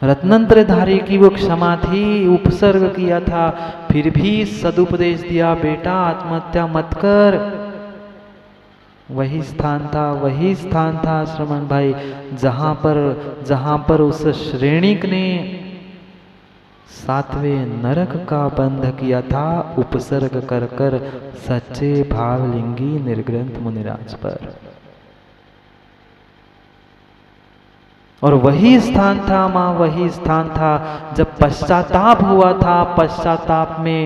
रत्नंत्रधारी की वो क्षमा थी, उपसर्ग किया था, फिर भी सदुपदेश दिया, बेटा आत्महत्या मत कर। वही स्थान था श्रवण भाई, जहां पर उस श्रेणिक ने सातवें नरक का बंध किया था, उपसर्ग कर कर सच्चे भावलिंगी निर्ग्रंथ मुनिराज पर। और वही स्थान था मां, वही स्थान था जब पश्चाताप हुआ था। पश्चाताप में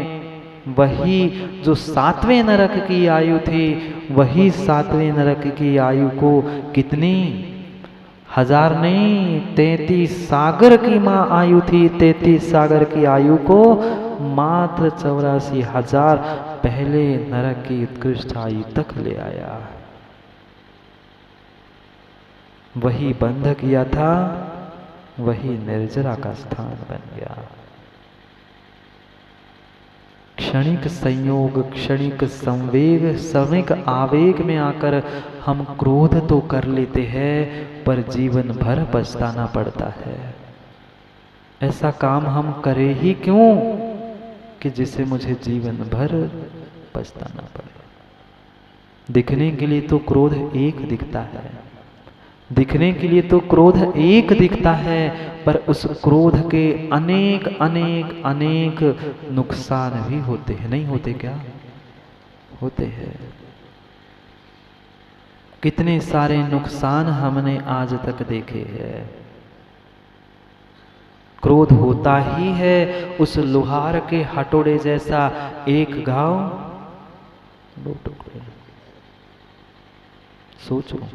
वही जो सातवें नरक की आयु थी, वही सातवें नरक की आयु को कितनी 1000 नहीं 33 सागर की मां आयु थी। 33 सागर की आयु को मात्र 84,000 पहले नरक की उत्कृष्ट आयु तक ले आया। वही बंध किया था, वही निर्जरा का स्थान बन गया। क्षणिक संयोग, क्षणिक संवेग, क्षणिक आवेग में आकर हम क्रोध तो कर लेते हैं, पर जीवन भर पछताना पड़ता है। ऐसा काम हम करें ही क्यों कि जिसे मुझे जीवन भर पछताना पड़े। दिखने के लिए तो क्रोध एक दिखता है, दिखने के लिए तो क्रोध एक दिखता है, पर उस क्रोध के अनेक अनेक अनेक नुकसान भी होते हैं। नहीं होते क्या? होते हैं। कितने सारे नुकसान हमने आज तक देखे हैं। क्रोध होता ही है उस लोहार के हथौड़े जैसा, एक घाव दो टुकड़े। सोचो,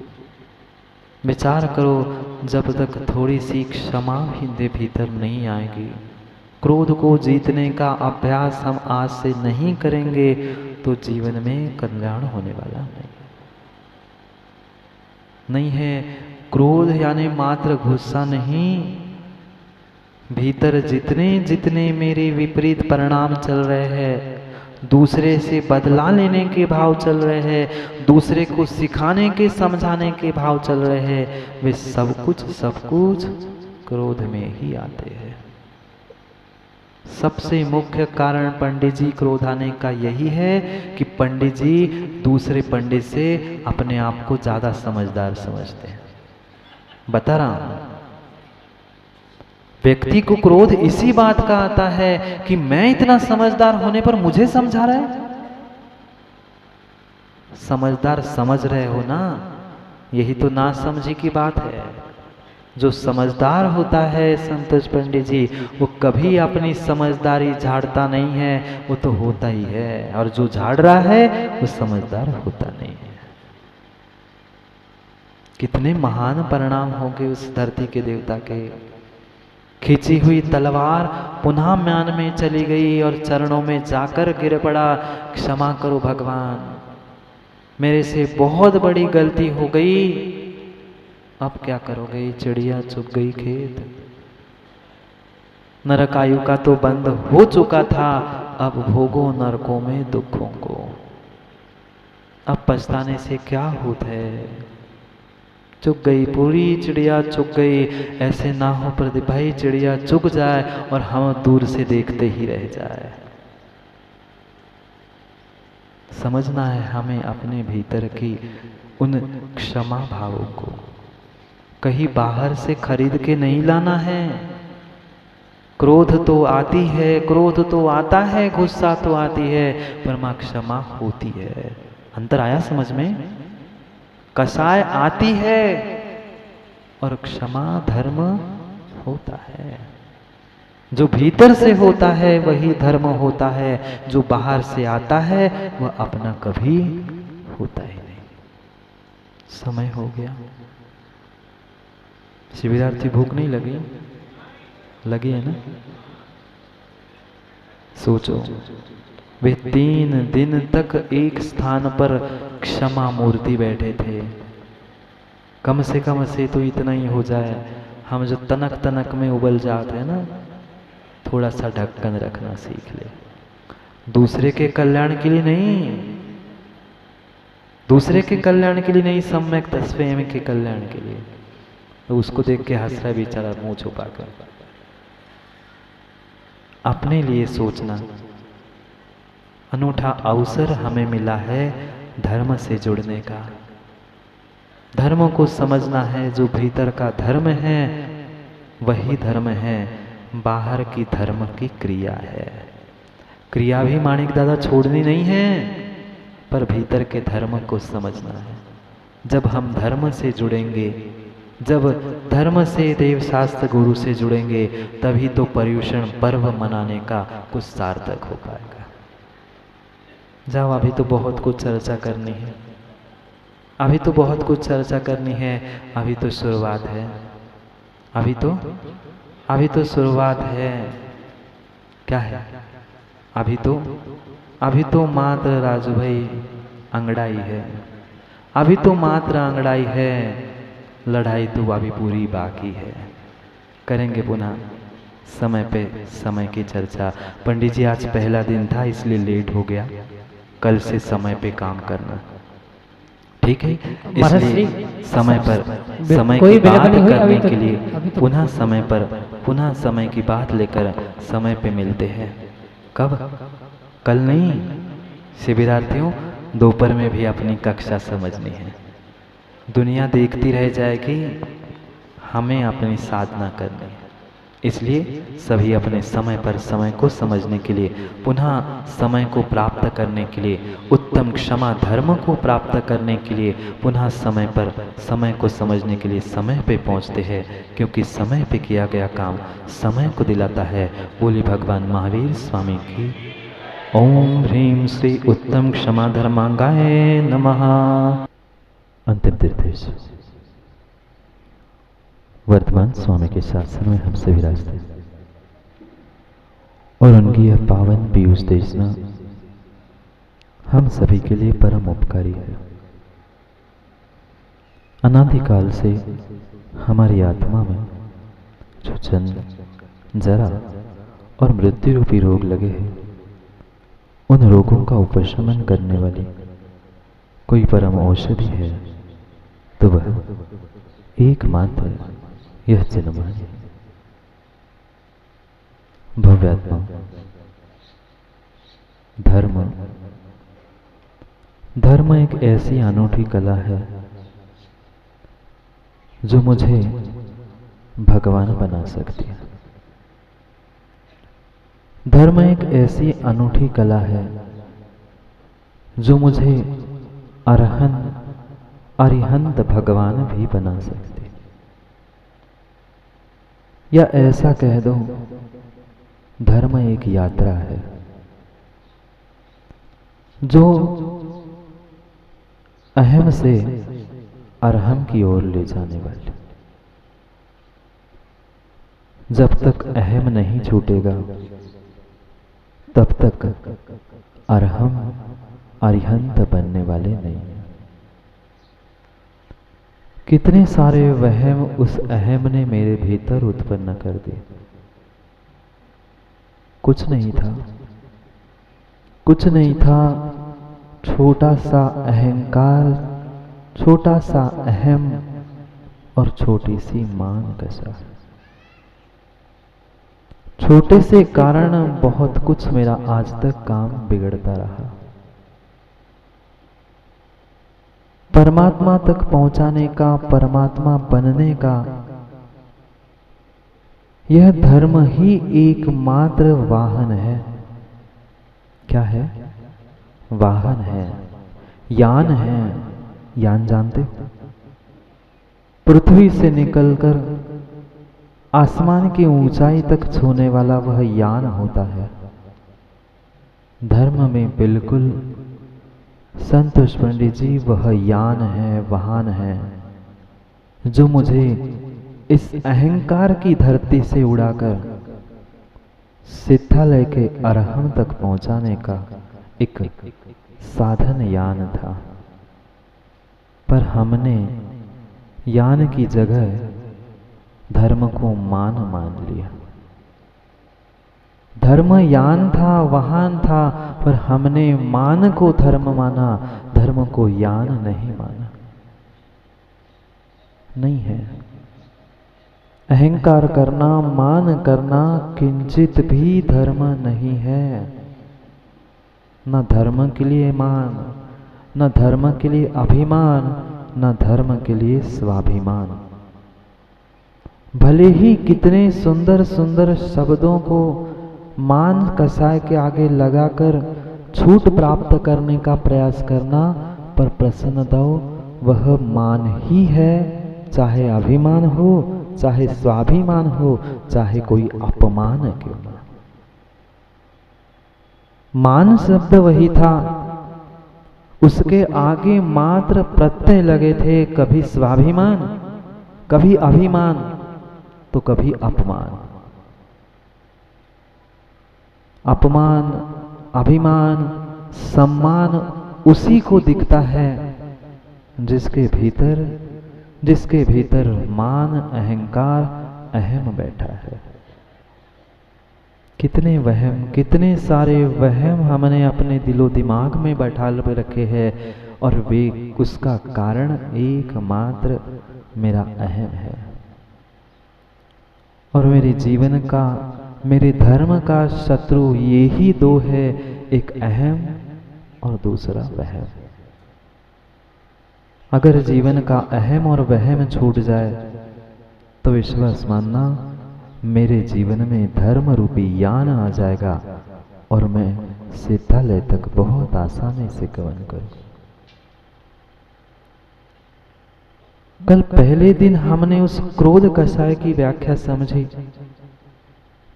विचार करो, जब तक थोड़ी सी क्षमा भी भीतर नहीं आएगी, क्रोध को जीतने का अभ्यास हम आज से नहीं करेंगे, तो जीवन में कल्याण होने वाला नहीं है। क्रोध यानी मात्र गुस्सा नहीं, भीतर जितने जितने मेरे विपरीत परिणाम चल रहे हैं, दूसरे से बदला लेने के भाव चल रहे हैं, दूसरे को सिखाने के समझाने के भाव चल रहे हैं, वे सब कुछ क्रोध में ही आते हैं। सबसे मुख्य कारण पंडित जी क्रोध आने का यही है कि पंडित जी दूसरे पंडित से अपने आप को ज्यादा समझदार समझते हैं। बता रहा हूं, व्यक्ति को क्रोध इसी बात का आता है कि मैं इतना समझदार होने पर मुझे समझा रहा है। समझदार समझ रहे हो ना, यही तो ना समझी की बात है। जो समझदार होता है संतोष पंडित जी, वो कभी अपनी समझदारी झाड़ता नहीं है, वो तो होता ही है। और जो झाड़ रहा है वो समझदार होता नहीं है। कितने महान परिणाम होंगे उस धरती के देवता के। खींची हुई तलवार पुनः म्यान में चली गई और चरणों में जाकर गिर पड़ा, क्षमा करो भगवान, मेरे से बहुत बड़ी गलती हो गई। अब क्या करोगे? चिड़िया चुग गई खेत। नरक आयु का तो बंद हो चुका था, अब भोगो नरकों में दुखों को। अब पछताने से क्या होता है? चुग गई, पूरी चिड़िया चुग गई। ऐसे ना हो प्रदीप भाई, चिड़िया चुग जाए और हम दूर से देखते ही रह जाए। समझना है हमें अपने भीतर की उन क्षमा भावों को, कहीं बाहर से खरीद के नहीं लाना है। क्रोध तो आती है, क्रोध तो आता है, गुस्सा तो आती है, पर मां क्षमा होती है। अंतर आया समझ में? कसाय आती है और क्षमा धर्म होता है। जो भीतर से होता है वही धर्म होता है, जो बाहर से आता है वह अपना कभी होता ही नहीं। समय हो गया। शिविरार्थी भूख नहीं लगी? लगी है ना? सोचो, वे 3 दिन तक एक स्थान पर क्षमा मूर्ति बैठे थे। कम से तो इतना ही हो जाए, हम जो तनक तनक में उबल जाते हैं ना, थोड़ा सा ढक्कन रखना सीख ले। दूसरे के कल्याण के लिए नहीं, दूसरे के कल्याण के लिए नहीं, सम्यक स्वयं के कल्याण के लिए। तो उसको देख के हंस रहा बेचारा मुंह छुपा कर। अपने लिए सोचना। अनूठा अवसर हमें मिला है धर्म से जुड़ने का। धर्म को समझना है, जो भीतर का धर्म है वही धर्म है, बाहर की धर्म की क्रिया है। क्रिया भी माणिक दादा छोड़नी नहीं है, पर भीतर के धर्म को समझना है। जब हम धर्म से जुड़ेंगे, जब धर्म से देव शास्त्र गुरु से जुड़ेंगे, तभी तो पर्युषण पर्व मनाने का कुछ सार्थक हो पाएगा। जाओ, अभी तो बहुत कुछ चर्चा करनी है, अभी तो बहुत कुछ चर्चा करनी है, अभी तो शुरुआत है, अभी तो शुरुआत है। क्या है? अभी तो मात्र राजू भाई अंगड़ाई है, अभी तो मात्र अंगड़ाई है, लड़ाई तो अभी पूरी बाकी है। करेंगे पुनः समय पे समय की चर्चा। पंडित जी आज पहला दिन था इसलिए लेट हो गया, कल से समय पे काम करना, ठीक है? इसलिए समय पर समय की बात करने के लिए पुनः समय पर पुनः समय की बात लेकर समय पे मिलते हैं। कब? कल नहीं शिविरार्थियों, दोपहर में भी अपनी कक्षा समझनी है। दुनिया देखती रह जाएगी, हमें अपनी साधना करनी है। इसलिए सभी अपने समय पर समय को समझने के लिए, पुनः समय को प्राप्त करने के लिए, उत्तम क्षमा धर्म को प्राप्त करने के लिए, पुनः समय पर समय को समझने के लिए समय पे पहुंचते हैं, क्योंकि समय पे किया गया काम समय को दिलाता है। बोली भगवान महावीर स्वामी की। ओम ह्रीं श्री उत्तम क्षमा धर्मांगाय नमः। अंतिम निर्देश। वर्तमान स्वामी के शासन में हम सभी विराजते और उनकी यह पावन पीयूष देशना हम सभी के लिए परम उपकारी है। अनादिकाल से हमारी आत्मा में जो जन्म, जरा और मृत्यु रूपी रोग लगे हैं, उन रोगों का उपशमन करने वाली कोई परम औषधि है तो वह एकमात्र यह चिन्मय है। भव्यात्मा धर्म एक ऐसी अनूठी कला है जो मुझे भगवान बना सकती है। धर्म एक ऐसी अनूठी कला है जो मुझे अरिहंत भगवान भी बना सकती है। या ऐसा कह दो, धर्म एक यात्रा है जो अहम से अरहम की ओर ले जाने वाली। जब तक अहम नहीं छूटेगा तब तक अरहम अरिहंत बनने वाले नहीं हैं। कितने सारे वहम उस अहम ने मेरे भीतर उत्पन्न कर दिए। कुछ नहीं था, छोटा सा अहंकार, छोटा सा अहम और छोटी सी मान कसा। छोटे से कारण बहुत कुछ मेरा आज तक काम बिगड़ता रहा। परमात्मा तक पहुंचाने का, परमात्मा बनने का यह धर्म ही एकमात्र वाहन है। क्या है? वाहन है, यान है। यान जानते हो? पृथ्वी से निकलकर आसमान की ऊंचाई तक छूने वाला वह यान होता है। धर्म में बिल्कुल संतोष पंडित जी वह यान है, वाहन है जो मुझे इस अहंकार की धरती से उड़ाकर सिद्धालय के अरहम तक पहुंचाने का एक साधन यान था। पर हमने यान की जगह धर्म को मान लिया। धर्म यान था, वाहन था, पर हमने मान को धर्म माना, धर्म को यान नहीं माना। नहीं है, अहंकार करना, मान करना किंचित भी धर्म नहीं है। न धर्म के लिए मान, न धर्म के लिए अभिमान, न धर्म के लिए स्वाभिमान। भले ही कितने सुंदर सुंदर शब्दों को मान कसाय के आगे लगाकर छूट प्राप्त करने का प्रयास करना, पर प्रसन्न दो वह मान ही है, चाहे अभिमान हो, चाहे स्वाभिमान हो, चाहे कोई अपमान क्यों ना। मान शब्द वही था, उसके आगे मात्र प्रत्यय लगे थे, कभी स्वाभिमान, कभी अभिमान, तो कभी अपमान। अपमान, अभिमान, सम्मान उसी को दिखता है जिसके भीतर मान, अहंकार, अहम बैठा है। कितने वहम, कितने सारे वहम हमने अपने दिलो दिमाग में बैठा रखे हैं, और वे उसका कारण एकमात्र मेरा अहम है। और मेरे जीवन का, मेरे धर्म का शत्रु ये ही दो है, एक अहम और दूसरा वहम। अगर जीवन का अहम और वहम छूट जाए तो विश्वास मानना, मेरे जीवन में धर्म रूपी यान आ जाएगा और मैं सिद्धालय तक बहुत आसानी से गमन करूं। कल पहले दिन हमने उस क्रोध कषाय की व्याख्या समझी।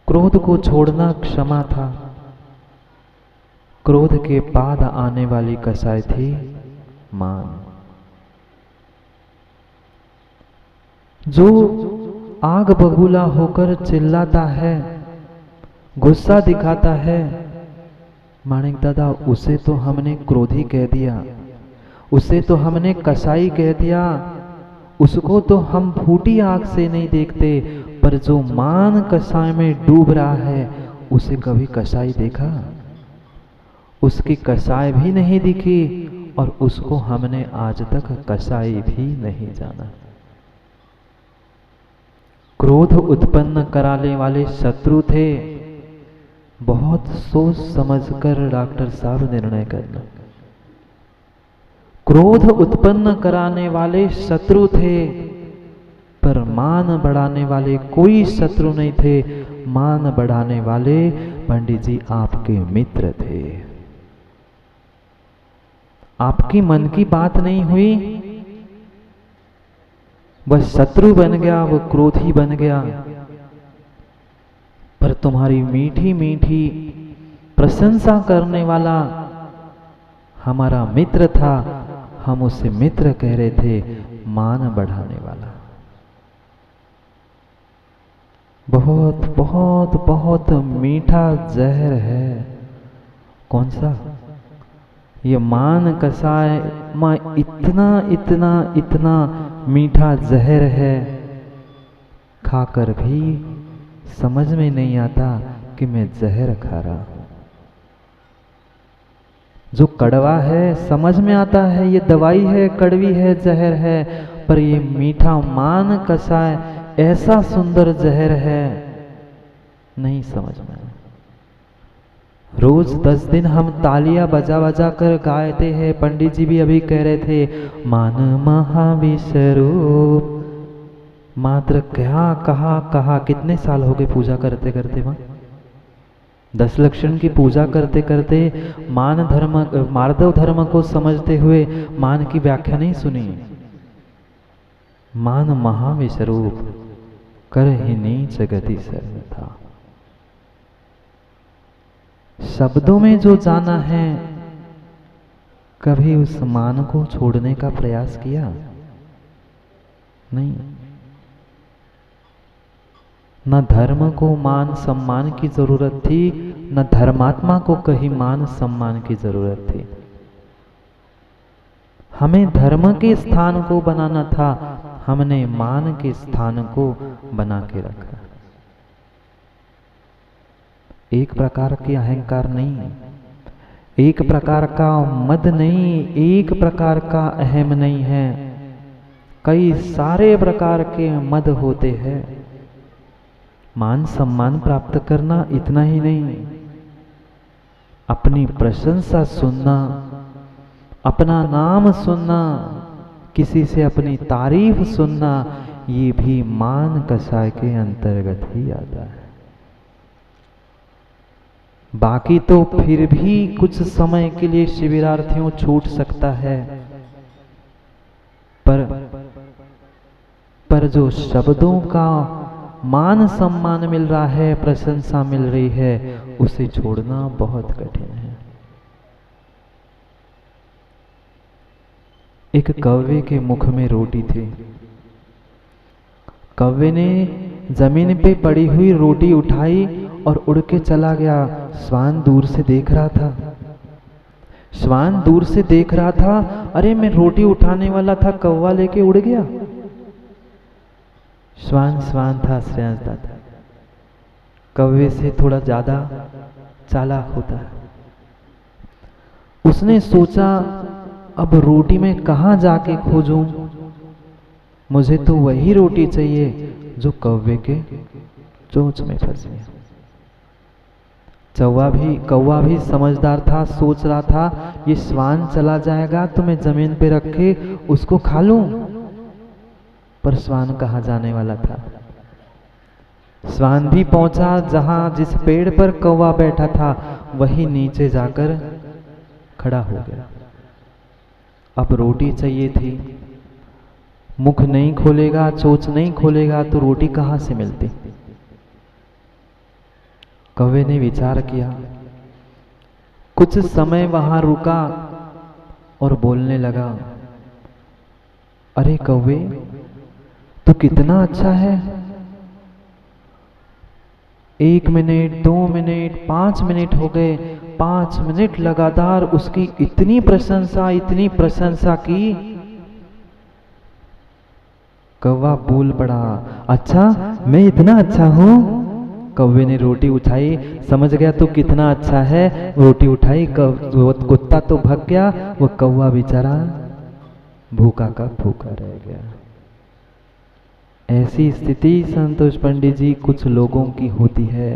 क्रोध को छोड़ना क्षमा था। क्रोध के बाद आने वाली कषाय थी मान। जो आग बबूला होकर चिल्लाता है, गुस्सा दिखाता है, माणिक दादा उसे तो हमने क्रोधी कह दिया, उसे तो हमने कसाई कह दिया, उसको तो हम फूटी आग से नहीं देखते, पर जो मान कसाई में डूब रहा है उसे कभी कसाई देखा? उसकी कसाई भी नहीं दिखी और उसको हमने आज तक कसाई भी नहीं जाना। क्रोध उत्पन्न कराने वाले शत्रु थे। बहुत सोच समझकर डॉक्टर साहब निर्णय करना। क्रोध उत्पन्न कराने वाले शत्रु थे, पर मान बढ़ाने वाले कोई शत्रु नहीं थे। मान बढ़ाने वाले पंडित जी आपके मित्र थे। आपकी मन की बात नहीं हुई, वह शत्रु बन गया, वह क्रोधी बन गया, पर तुम्हारी मीठी मीठी प्रशंसा करने वाला हमारा मित्र था। हम उसे मित्र कह रहे थे, मान बढ़ाने वाला। बहुत बहुत बहुत मीठा जहर है। कौन सा? ये मान कसाय मां इतना इतना इतना मीठा जहर है, खाकर भी समझ में नहीं आता कि मैं जहर खा रहा हूं। जो कड़वा है समझ में आता है ये दवाई है, कड़वी है, जहर है, पर ये मीठा मान कसाय ऐसा सुंदर जहर है, नहीं समझ में। रोज 10 दिन हम तालियां बजा बजा कर गाते हैं। पंडित जी भी अभी कह रहे थे, मान महाविश्वरूप। मात्र क्या कहा कितने साल हो गए पूजा करते करते मां? 10 लक्षण की पूजा करते करते मान धर्म, मार्दव धर्म को समझते हुए मान की व्याख्या नहीं सुनी। मान महाविश्वरूप कर ही नीच गति सर्वथा। शब्दों में जो जाना है, कभी उस मान को छोड़ने का प्रयास किया नहीं। न धर्म को मान सम्मान की जरूरत थी, न धर्मात्मा को कहीं मान सम्मान की जरूरत थी। हमें धर्म के स्थान को बनाना था, हमने मान के स्थान को बना के रखा। एक प्रकार के अहंकार नहीं, एक प्रकार का मद नहीं, एक प्रकार का अहम नहीं है। कई सारे प्रकार के मद होते हैं, मान सम्मान प्राप्त करना इतना ही नहीं, अपनी प्रशंसा सुनना, अपना नाम सुनना, किसी से अपनी तारीफ सुनना, ये भी मान कषाय के अंतर्गत ही आता है। बाकी तो फिर भी कुछ समय के लिए शिविरार्थियों छूट सकता है, पर जो शब्दों का मान सम्मान मिल रहा है, प्रशंसा मिल रही है, उसे छोड़ना बहुत कठिन है। एक कौवे के मुख में रोटी थी। कौवे ने जमीन पे पड़ी हुई रोटी उठाई और उड़ के चला गया। श्वान दूर से देख रहा था। श्वान दूर से देख रहा था, अरे मैं रोटी उठाने वाला था, कौवा लेके उड़ गया। श्वान श्वान था, श्रेयांश था, कौवे से थोड़ा ज्यादा चालाक होता है। उसने सोचा, अब रोटी मैं कहाँ जाके खोजूं? मुझे तो वही रोटी चाहिए जो कौवे के चोंच में फंसी है। कौवा भी समझदार था, सोच रहा था ये श्वान चला जाएगा तो मैं जमीन पे रख के उसको खा लूं। पर श्वान कहाँ जाने वाला था। श्वान भी पहुंचा जिस पेड़ पर कौवा बैठा था, वही नीचे जाकर खड़ा हो गया। अब रोटी चाहिए थी, मुख नहीं खोलेगा, चोंच नहीं खोलेगा तो रोटी कहाँ से मिलती। कौवे ने विचार किया, कुछ समय वहां रुका और बोलने लगा, अरे कौवे, तू कितना अच्छा है। 1 मिनट, 2 मिनट, 5 मिनट हो गए। 5 मिनट लगातार उसकी इतनी प्रशंसा की। कौवा बोल पड़ा, अच्छा मैं इतना अच्छा हूं? कौवे ने रोटी उठाई, समझ गया तू कितना अच्छा है, रोटी उठाई, कुत्ता तो भाग गया, वो कौवा बेचारा भूखा का भूखा रह गया। ऐसी स्थिति संतोष पंडित जी कुछ लोगों की होती है।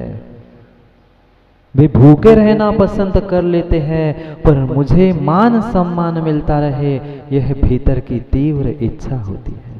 वे भूखे रहना पसंद कर लेते हैं, पर मुझे मान सम्मान मिलता रहे, यह भीतर की तीव्र इच्छा होती है।